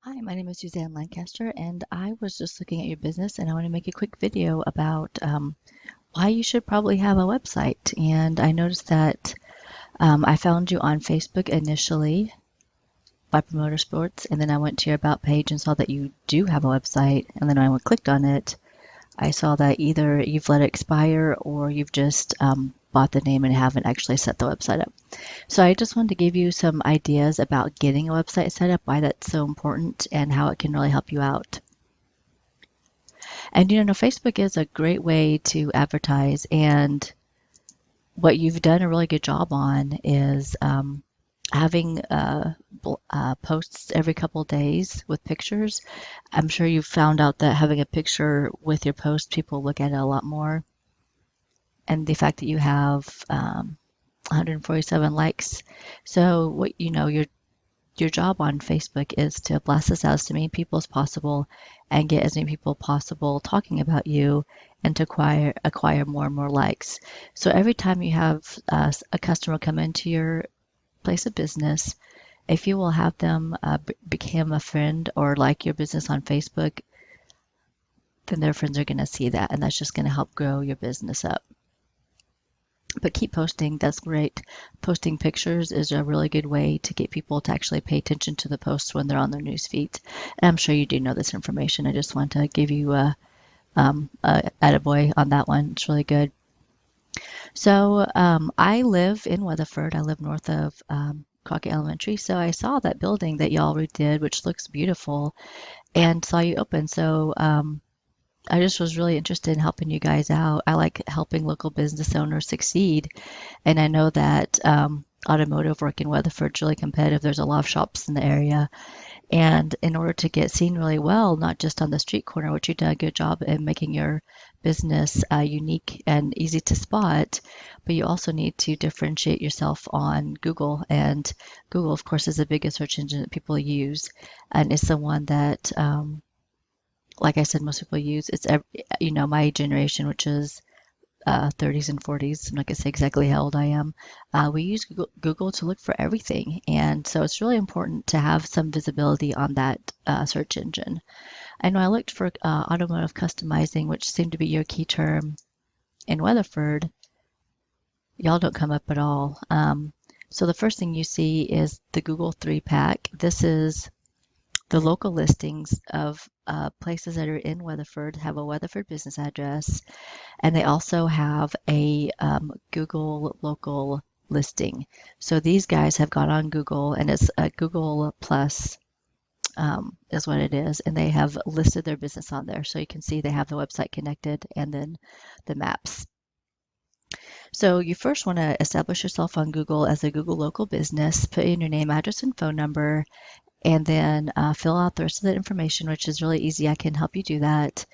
Hi, my name is Suzanne Lancaster, and I was just looking at your business and I want to make a quick video about why you should probably have a website. And I noticed that I found you on Facebook initially by Promoter Sports, and then I went to your About page and saw that you do have a website. And then when I clicked on it, I saw that either you've let it expire or you've just bought the name and haven't actually set the website up. So I just wanted to give you some ideas about getting a website set up, why that's so important, and how it can really help you out. And Facebook is a great way to advertise, and what you've done a really good job on is having posts every couple of days with pictures. I'm sure you've found out that having a picture with your post, people look at it a lot more. And the fact that you have 147 likes. So what your job on Facebook is to blast this out as many people as possible and get as many people possible talking about you and to acquire more and more likes. So every time you have a customer come into your place of business, if you will have them become a friend or like your business on Facebook, then their friends are going to see that, and that's just going to help grow your business up. But keep posting, that's great. Posting pictures is a really good way to get people to actually pay attention to the posts when they're on their news feed. And I'm sure you do know this information. I just want to give you a attaboy on that one. It's really good. So I live in Weatherford. I live north of Crockett Elementary. So I saw that building that y'all redid, which looks beautiful, and saw you open. So I just was really interested in helping you guys out. I like helping local business owners succeed. And I know that automotive work in Weatherford is really competitive. There's a lot of shops in the area. And in order to get seen really well, not just on the street corner, which you've done a good job in making your business unique and easy to spot, but you also need to differentiate yourself on Google. And Google, of course, is the biggest search engine that people use. And it's the one that like I said, most people use. It's my generation, which is 30s and 40s. I'm not gonna say exactly how old I am. We use Google to look for everything, and so it's really important to have some visibility on that search engine. I know I looked for automotive customizing, which seemed to be your key term in Weatherford. Y'all don't come up at all. So the first thing you see is the Google 3-pack. This is the local listings of places that are in Weatherford have a Weatherford business address, and they also have a Google local listing. So these guys have got on Google, and it's a Google Plus is what it is, and they have listed their business on there. So you can see they have the website connected and then the maps. So you first want to establish yourself on Google as a Google local business, put in your name, address, and phone number, and then fill out the rest of the information, which is really easy. I can help you do that.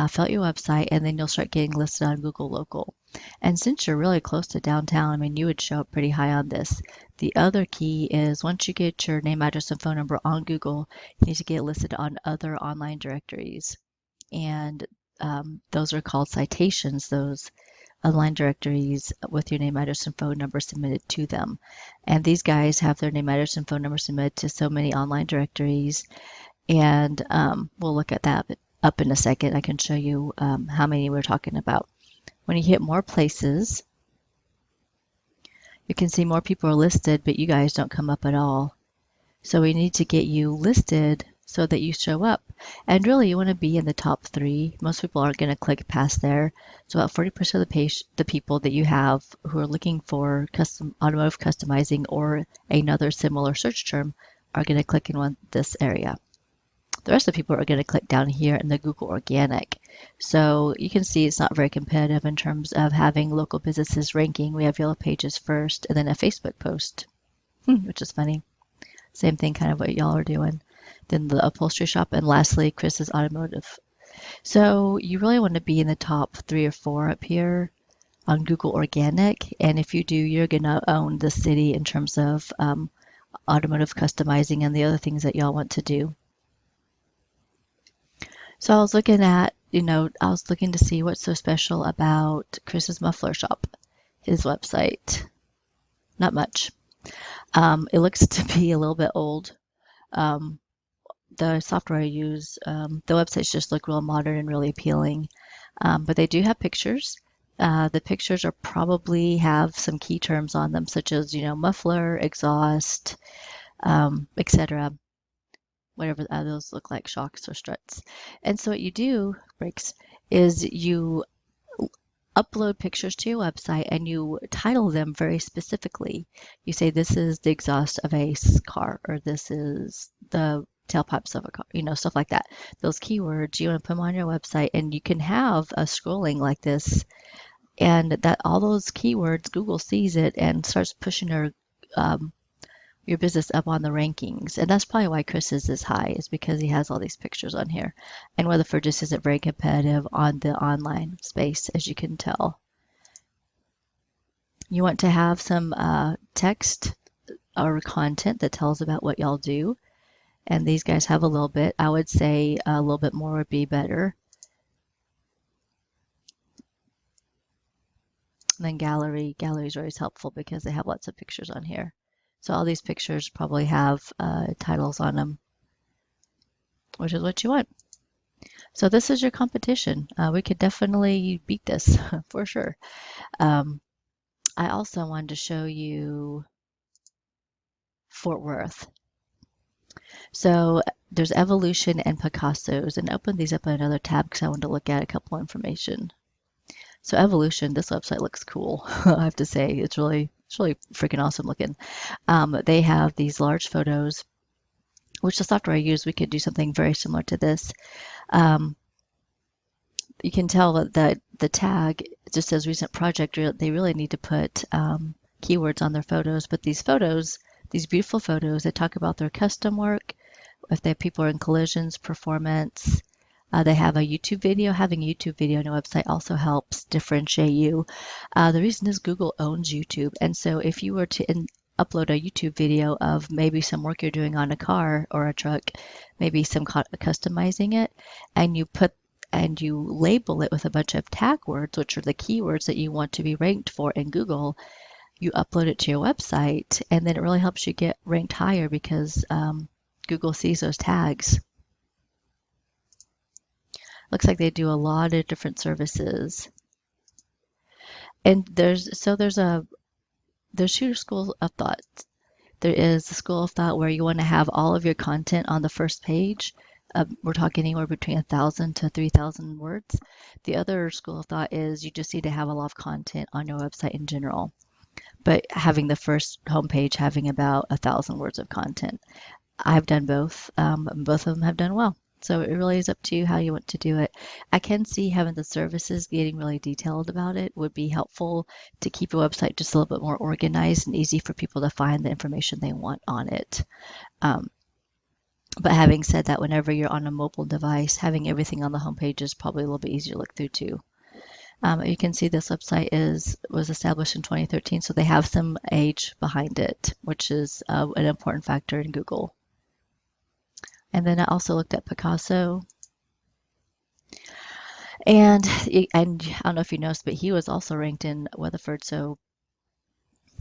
Fill out your website, and then you'll start getting listed on Google Local. And since you're really close to downtown, I mean, you would show up pretty high on this. The other key is once you get your name, address, and phone number on Google, you need to get listed on other online directories. And those are called citations, those online directories with your name, address, and phone number submitted to them. And these guys have their name, address, and phone number submitted to so many online directories. And we'll look at that up in a second. I can show you how many we're talking about. When you hit more places, you can see more people are listed, but you guys don't come up at all. So we need to get you listed so that you show up. And really, you want to be in the top 3. Most people aren't going to click past there. So about 40% of the people that you have who are looking for automotive customizing or another similar search term are going to click in this area. The rest of the people are going to click down here in the Google Organic. So you can see it's not very competitive in terms of having local businesses ranking. We have Yellow Pages first and then a Facebook post, which is funny. Same thing kind of what y'all are doing. Then the upholstery shop, and lastly, Chris's Automotive. So you really want to be in the top 3 or 4 up here on Google Organic. And if you do, you're going to own the city in terms of automotive customizing and the other things that y'all want to do. So I was looking at, I was looking to see what's so special about Chris's Muffler Shop, his website. Not much. It looks to be a little bit old. the software I use, the websites just look real modern and really appealing. But they do have pictures. The pictures are probably have some key terms on them, such as, muffler, exhaust, etc. Whatever those look like, shocks or struts. And so what you do, brakes, is you upload pictures to your website and you title them very specifically. You say this is the exhaust of a car, or this is the tailpipes of a car, stuff like that. Those keywords, you want to put them on your website, and you can have a scrolling like this, and that all those keywords, Google sees it and starts pushing your business up on the rankings. And that's probably why Chris's is high, is because he has all these pictures on here. And Weatherford just isn't very competitive on the online space, as you can tell. You want to have some text or content that tells about what y'all do. And these guys have a little bit. I would say a little bit more would be better. And then gallery. Gallery is always helpful because they have lots of pictures on here. So all these pictures probably have titles on them, which is what you want. So this is your competition. We could definitely beat this for sure. I also wanted to show you Fort Worth. So there's Evolution and Picasso's, and open these up in another tab because I wanted to look at a couple information. So Evolution, this website looks cool. I have to say, it's really freaking awesome looking. They have these large photos, which the software I use, we could do something very similar to this. You can tell that the tag just says recent project. They really need to put keywords on their photos, but these photos, these beautiful photos, they talk about their custom work, if they have people in collisions, performance. They have a YouTube video. Having a YouTube video on your website also helps differentiate you. The reason is Google owns YouTube, and so if you were to upload a YouTube video of maybe some work you're doing on a car or a truck, maybe some customizing it, and you label it with a bunch of tag words, which are the keywords that you want to be ranked for in Google, you upload it to your website, and then it really helps you get ranked higher because Google sees those tags. Looks like they do a lot of different services. And there's two schools of thought. There is the school of thought where you want to have all of your content on the first page. We're talking anywhere between 1,000 to 3,000 words. The other school of thought is you just need to have a lot of content on your website in general, but having the first homepage having about 1,000 words of content. I've done both. Both of them have done well. So it really is up to you how you want to do it. I can see having the services getting really detailed about it would be helpful to keep your website just a little bit more organized and easy for people to find the information they want on it. But having said that, whenever you're on a mobile device, having everything on the homepage is probably a little bit easier to look through too. You can see this website was established in 2013, so they have some age behind it, which is an important factor in Google. And then I also looked at Picasso. And I don't know if you noticed, but he was also ranked in Weatherford, so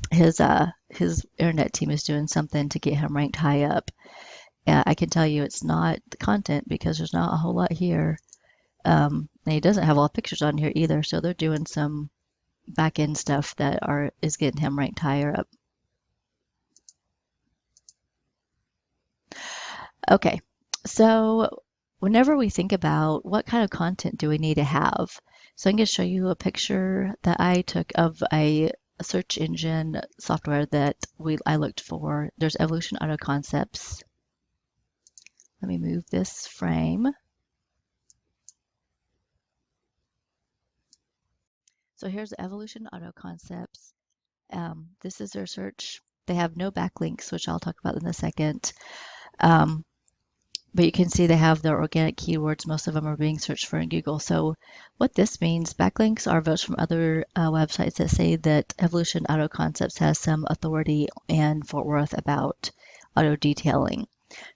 his internet team is doing something to get him ranked high up. I can tell you it's not the content because there's not a whole lot here. And he doesn't have a lot of pictures on here either, so they're doing some back end stuff that is getting him ranked higher up. Okay, so whenever we think about what kind of content do we need to have, so I'm going to show you a picture that I took of a search engine software that I looked for. There's Evolution Auto Concepts. Let me move this frame. So here's Evolution Auto Concepts. This is their search. They have no backlinks, which I'll talk about in a second. But you can see they have their organic keywords. Most of them are being searched for in Google. So what this means, backlinks are votes from other websites that say that Evolution Auto Concepts has some authority in Fort Worth about auto detailing.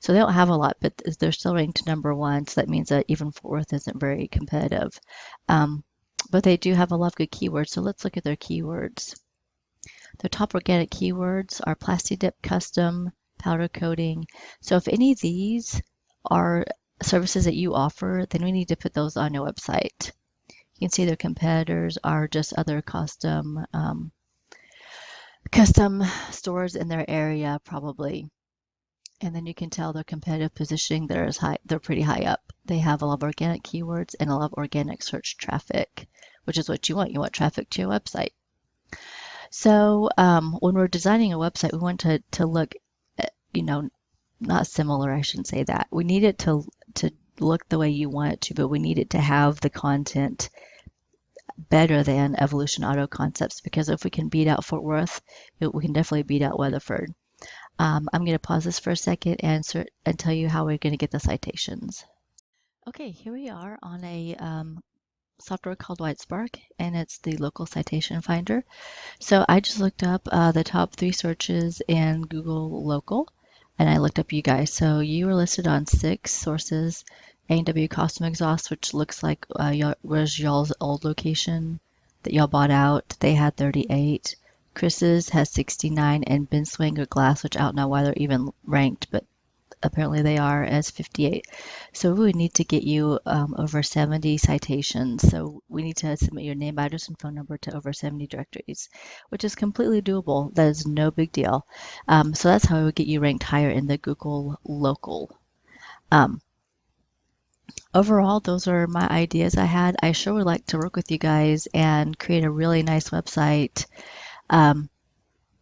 So they don't have a lot, but they're still ranked number one. So that means that even Fort Worth isn't very competitive. But they do have a lot of good keywords. So let's look at their keywords. Their top organic keywords are Plasti Dip, custom, powder coating. So if any of these are services that you offer, then we need to put those on your website. You can see their competitors are just other custom stores in their area probably. And then you can tell their competitive positioning, they're pretty high up. They have a lot of organic keywords and a lot of organic search traffic, which is what you want. You want traffic to your website. So when we're designing a website, we want to look, you know, not similar, I shouldn't say that. We need it to look the way you want it to, but we need it to have the content better than Evolution Auto Concepts, because if we can beat out Fort Worth, we can definitely beat out Weatherford. I'm going to pause this for a second and tell you how we're going to get the citations. Okay, here we are on a software called WhiteSpark, and it's the local citation finder. So I just looked up the top 3 searches in Google Local, and I looked up you guys. So you were listed on 6 sources. A&W Custom Exhaust, which looks like was y'all's old location that y'all bought out. They had 38. Chris's has 69, and Ben Swanger Glass, which I don't know why they're even ranked, but apparently they are, as 58. So we would need to get you over 70 citations. So we need to submit your name, address, and phone number to over 70 directories, which is completely doable. That is no big deal. So that's how we would get you ranked higher in the Google local. Um, Overall, those are my ideas I had. I sure would like to work with you guys and create a really nice website, um,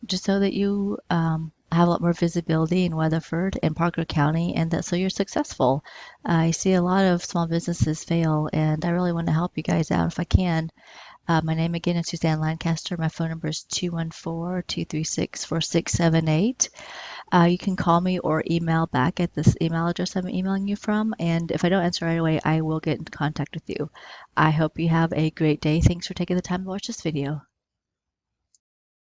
just so that you have a lot more visibility in Weatherford and Parker County, and that so you're successful. I see a lot of small businesses fail, and I really want to help you guys out if I can. My name again is Suzanne Lancaster. My phone number is 214-236-4678. You can call me or email back at this email address I'm emailing you from, and if I don't answer right away, I will get in contact with you. I hope you have a great day. Thanks for taking the time to watch this video.